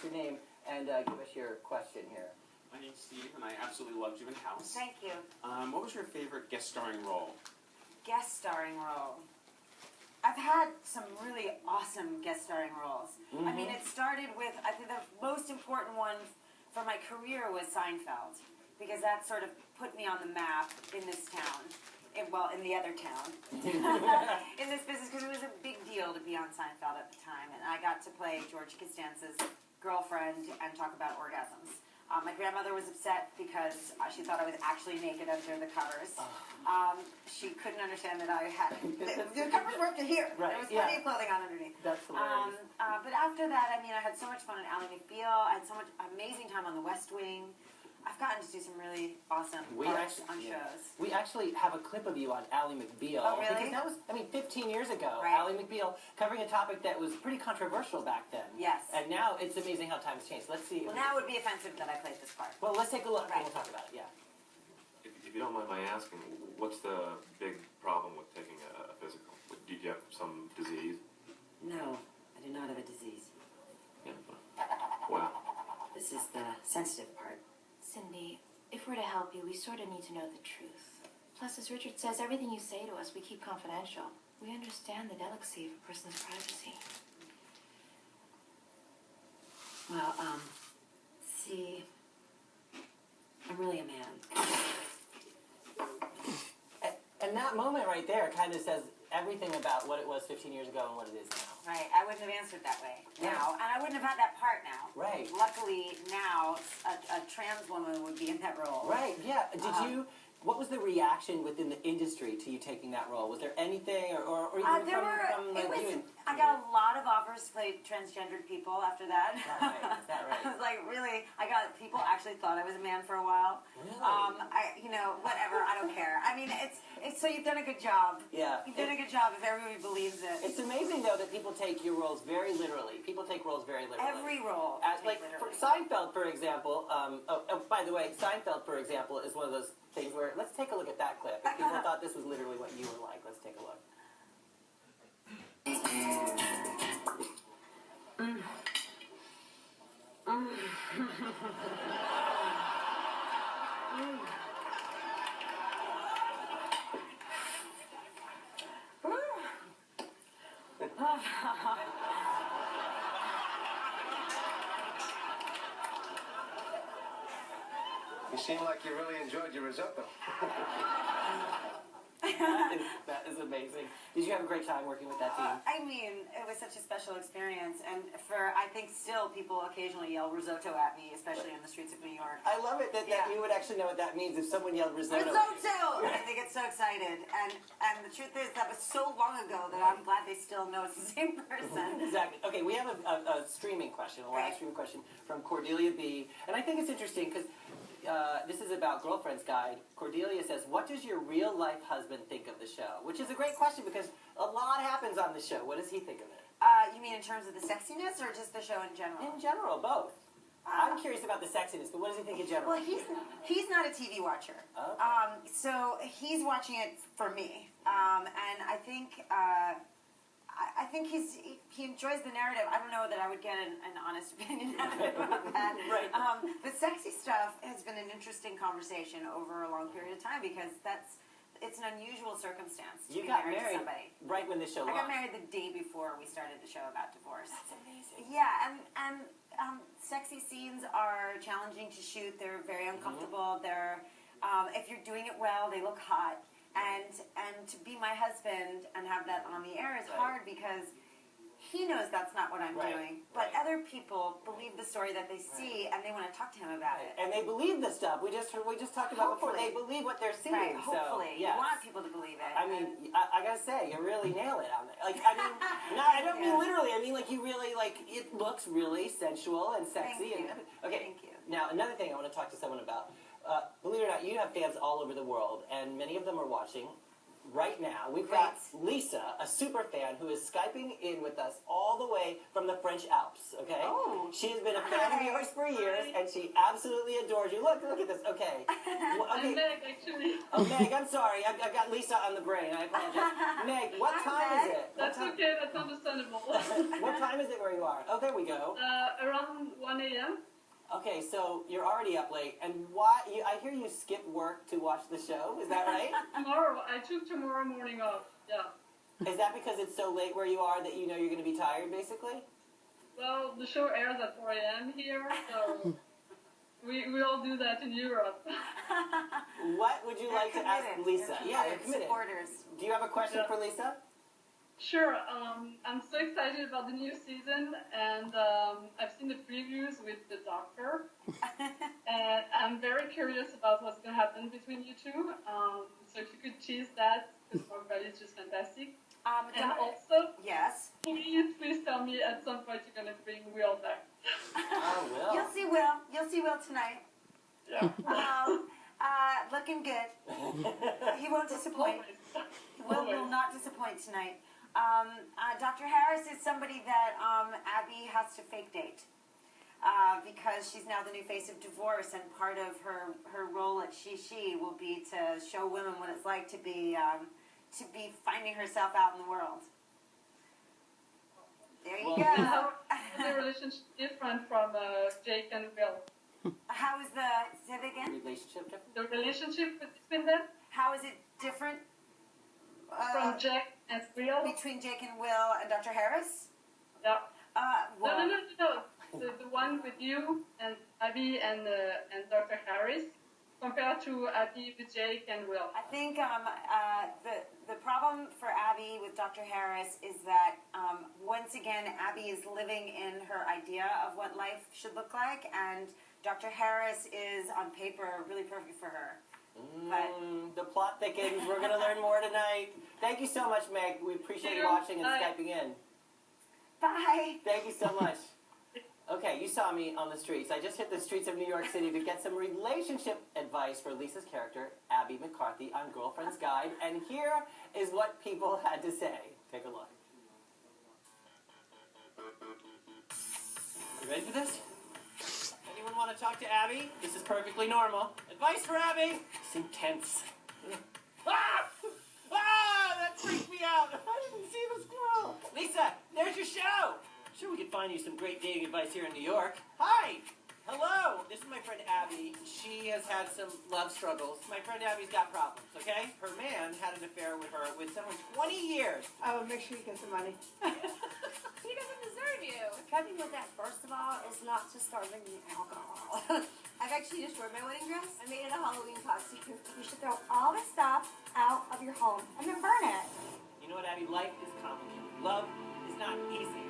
your name and give us your question here. My name's Steve, and I absolutely loved you in House. Thank you. What was your favorite guest starring role? Guest starring role. I've had some really awesome guest starring roles. I mean, it started with, I think the most important one for my career was Seinfeld, because that sort of put me on the map in this town. In the other town. In this business, because it was a big deal to be on Seinfeld at the time. And I got to play George Costanza's girlfriend and talk about orgasms. My grandmother was upset because she thought I was actually naked under the covers. She couldn't understand that I had... The covers were up to here. Right, there was plenty of clothing on underneath. That's hilarious. But after that, I mean, I had so much fun on Ally McBeal. I had so much amazing time on The West Wing. I've gotten to do some really awesome parts on shows. We actually have a clip of you on Ally McBeal. Oh, really? Because that was, 15 years ago. Right. Ally McBeal covering a topic that was pretty controversial back then. Yes. And now it's amazing how times changed. Let's see. Well, now it would be offensive that I played this part. Well, let's take a look Right. and we'll talk about it, yeah. If you don't mind my asking, what's the big problem with taking a physical? Did you have some disease? No, I do not have a disease. Yeah. Wow. This is the sensitive part. Cindy, if we're to help you, we sort of need to know the truth. Plus, as Richard says, everything you say to us, we keep confidential. We understand the delicacy of a person's privacy. Well, see, I'm really a man. And that moment right there kind of says everything about what it was 15 years ago and what it is now. Right, I wouldn't have answered that way now, and I wouldn't have had that part now. Right. Luckily, now, a trans woman would be in that role. Right, yeah. What was the reaction within the industry to you taking that role? Was there anything, or even from you? I got a lot of offers to play transgendered people after that. Is that right? I was like, really? People actually thought I was a man for a while. Really? Whatever, I don't care. I mean, it's so you've done a good job. Yeah. You've done a good job if everybody believes it. It's amazing, though, that people take your roles very literally. People take roles very literally. Every role. For Seinfeld, for example, by the way, Seinfeld, for example, is one of those things where, let's take a look at that clip. If people thought this was literally what you were like, let's take a look. You seem like you really enjoyed your risotto. That is amazing. Did you have a great time working with that team? I mean, it was such a special experience, and I think still people occasionally yell risotto at me, especially in the streets of New York. I love it that you would actually know what that means if someone yelled risotto. Risotto! And they get so excited. And the truth is, that was so long ago that I'm glad they still know it's the same person. Exactly. Okay, we have a streaming question, a live streaming question from Cordelia B. And I think it's interesting because this is about Girlfriend's Guide. Cordelia says, what does your real-life husband think of the show? Which is a great question because a lot happens on the show. What does he think of it? You mean in terms of the sexiness or just the show in general? In general, both. I'm curious about the sexiness, but what does he think in general? Well, he's not a TV watcher. Okay. So he's watching it for me. And I think... I think he enjoys the narrative. I don't know that I would get an honest opinion out of him about that. Right. The sexy stuff has been an interesting conversation over a long period of time because it's an unusual circumstance to be married to somebody. Right when the show launched. I got married the day before we started the show about divorce. That's amazing. Yeah, and sexy scenes are challenging to shoot. They're very uncomfortable. They're if you're doing it well, they look hot. And to be my husband and have that on the air is hard because he knows that's not what I'm doing. But other people believe the story that they see and they want to talk to him about it. And they believe the stuff we just talked about before. They believe what they're seeing. Right, hopefully. So, yes. You want people to believe it. I mean, I gotta say, you really nail it on it. Like, I mean, no, I don't mean literally. I mean, like, you really, like, it looks really sensual and sexy. Thank you. Okay. Thank you. Now, another thing I want to talk to someone about. Believe it or not, you have fans all over the world, and many of them are watching right now. We've got Lisa, a super fan, who is Skyping in with us all the way from the French Alps, okay? Oh. She has been a fan of yours for years, and she absolutely adores you. Look at this. Okay. Well, okay. I'm Meg, actually. Oh, Meg, I'm sorry. I've got Lisa on the brain. I apologize. Meg, what time is it? That's okay, that's understandable. What time is it where you are? Oh, there we go. Around 1 a.m. Okay, so you're already up late, and why? I hear you skip work to watch the show. Is that right? I took tomorrow morning off, yeah. Is that because it's so late where you are that you know you're going to be tired, basically? Well, the show airs at 4 a.m. here, so we all do that in Europe. What would you like to ask Lisa? Yeah, they're committed. Supporters. Do you have a question for Lisa? Sure, I'm so excited about the new season, and I've seen the previews with the doctor, and I'm very curious about what's going to happen between you two. So if you could tease that, because everybody is just fantastic. And also, yes. please tell me at some point you're going to bring Will back. Oh, Will. You'll see Will. You'll see Will tonight. Yeah. Looking good. He won't disappoint. Will not disappoint tonight. Dr. Harris is somebody that Abby has to fake date because she's now the new face of divorce, and part of her role at She will be to show women what it's like to be finding herself out in the world. There you go. How is the relationship different from Jake and Will? How is say that again? Relationship different? The relationship between them? How is it different? From Jake and Will? Between Jake and Will and Dr. Harris? Yeah. Well, No. The one with you and Abby and Dr. Harris compared to Abby with Jake and Will. I think the problem for Abby with Dr. Harris is that once again Abby is living in her idea of what life should look like, and Dr. Harris is on paper really perfect for her. The plot thickens. We're going to learn more tonight. Thank you so much, Meg. We appreciate you watching and Skyping in. Bye. Thank you so much. Okay, you saw me on the streets. I just hit the streets of New York City to get some relationship advice for Lisa's character, Abby McCarthy, on Girlfriend's Guide. And here is what people had to say. Take a look. You ready for this? Anyone want to talk to Abby? This is perfectly normal. Advice for Abby? It's intense. Ah! Ah! That freaked me out. I didn't see the squirrel. Lisa, there's your show. Sure, we could find you some great dating advice here in New York. Hi. Hello. This is my friend Abby. She has had some love struggles. My friend Abby's got problems, okay? Her man had an affair with her with someone 20 years. I will make sure you get some money. He doesn't deserve you. Trouble with that, first of all, is not to start drinking alcohol. I've actually destroyed my wedding dress. I made it a Halloween costume. You should throw all the stuff out of your home and then burn it. You know what, Abby? Life is complicated. Love is not easy.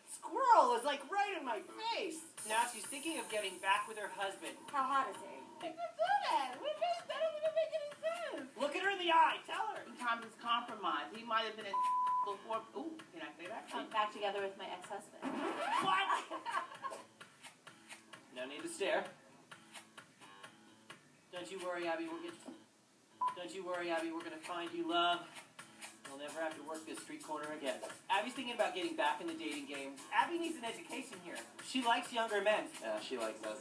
Squirrel is like right in my face. Now she's thinking of getting back with her husband. How hot is he? That doesn't even make any sense. Look at her in the eye. Tell her. Sometimes it's compromise. He might have been in before. Ooh, can I say that? I'm back together with my ex-husband. What? No need to stare. Don't you worry, Abby. Don't you worry, Abby. We're gonna find you love. You'll never have to work this street corner again. Abby's thinking about getting back in the dating game. Abby needs an education here. She likes younger men. She likes us.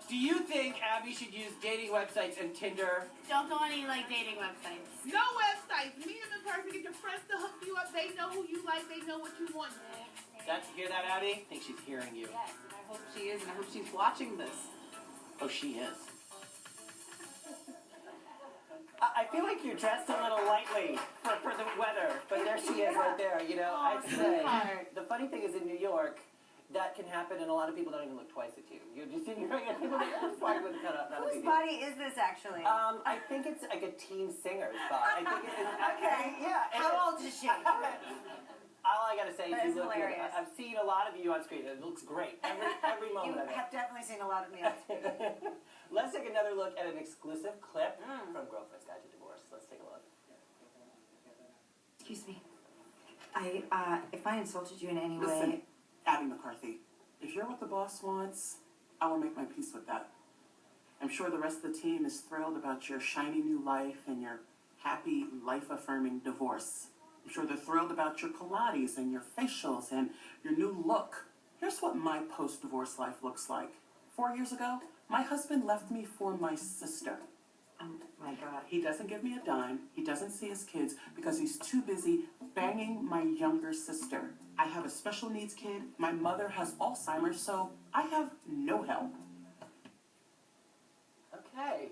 Do you think Abby should use dating websites and Tinder? Don't go on any dating websites. No websites. Meet them in person. Get your friends to hook you up. They know who you like. They know what you want. Hear that, Abby? I think she's hearing you. Yes, and I hope she is, and I hope she's watching this. Oh, she is. I feel like you're dressed a little lightly for the weather, but there she is right there, you know. I'd say the funny thing is in New York, that can happen, and a lot of people don't even look twice at you. You're just in your people that flag with the cutout. Whose body is this actually? I think it's like a teen singer's body. I think it is. Okay. Yeah. How old is she? All I gotta say That is is you look good. hilarious. I've seen a lot of you on screen. It looks great. Every You moment of it. have definitely seen a lot of me on screen. Let's take another look at an exclusive clip from Girlfriend's Guide to Divorce. Let's take a look. Excuse me. If I insulted you in any Listen, way... Abby McCarthy, if you're what the boss wants, I will make my peace with that. I'm sure the rest of the team is thrilled about your shiny new life and your happy, life-affirming divorce. I'm sure they're thrilled about your Pilates and your facials and your new look. Here's what my post-divorce life looks like. 4 years ago, my husband left me for my sister. Oh my God, he doesn't give me a dime. He doesn't see his kids because he's too busy banging my younger sister. I have a special needs kid. My mother has Alzheimer's, so I have no help. Okay.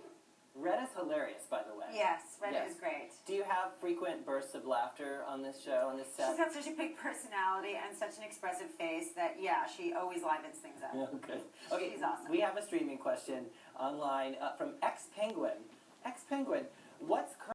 Red is hilarious, by the way. Yes, Red Yes. is great. Do you have frequent bursts of laughter on this show, on this set? She's got such a big personality and such an expressive face that, yeah, she always livens things up. Okay. Okay. She's awesome. We have a streaming question online from X Penguin. X Penguin, what's